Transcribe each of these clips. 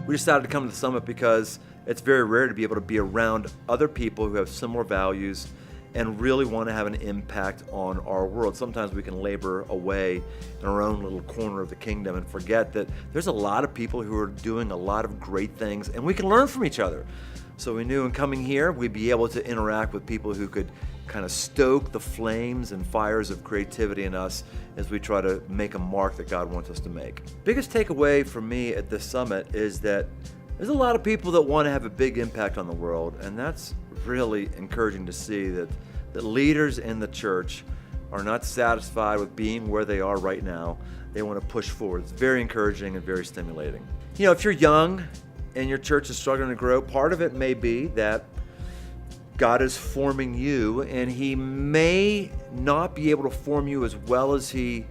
We decided to come to the summit because it's very rare to be able to be around other people who have similar values and really want to have an impact on our world. Sometimes we can labor away in our own little corner of the kingdom and forget that there's a lot of people who are doing a lot of great things, and we can learn from each other. So we knew in coming here, we'd be able to interact with people who could kind of stoke the flames and fires of creativity in us as we try to make a mark that God wants us to make. Biggest takeaway for me at this summit is that there's a lot of people that want to have a big impact on the world, and that's really encouraging to see that leaders in the church are not satisfied with being where they are right now. They want to push forward. It's very encouraging and very stimulating. You know, if you're young and your church is struggling to grow, part of it may be that God is forming you, and He may not be able to form you as well as He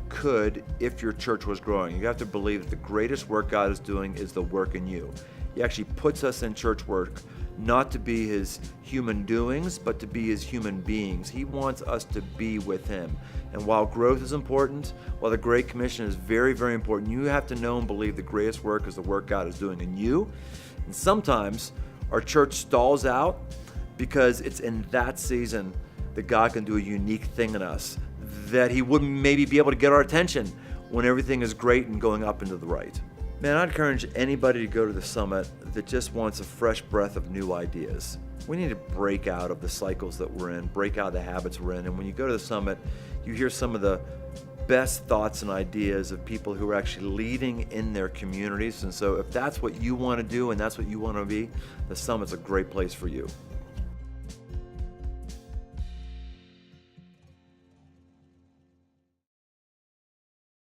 could if your church was growing. You have to believe that the greatest work God is doing is the work in you. He actually puts us in church work not to be His human doings, but to be His human beings. He wants us to be with Him. And while growth is important, while the Great Commission is very, very important, you have to know and believe the greatest work is the work God is doing in you. And sometimes our church stalls out because it's in that season that God can do a unique thing in us that He wouldn't maybe be able to get our attention when everything is great and going up and to the right. Man, I'd encourage anybody to go to the summit that just wants a fresh breath of new ideas. We need to break out of the cycles that we're in, break out of the habits we're in. And when you go to the summit, you hear some of the best thoughts and ideas of people who are actually leading in their communities. And so if that's what you want to do and that's what you want to be, the summit's a great place for you.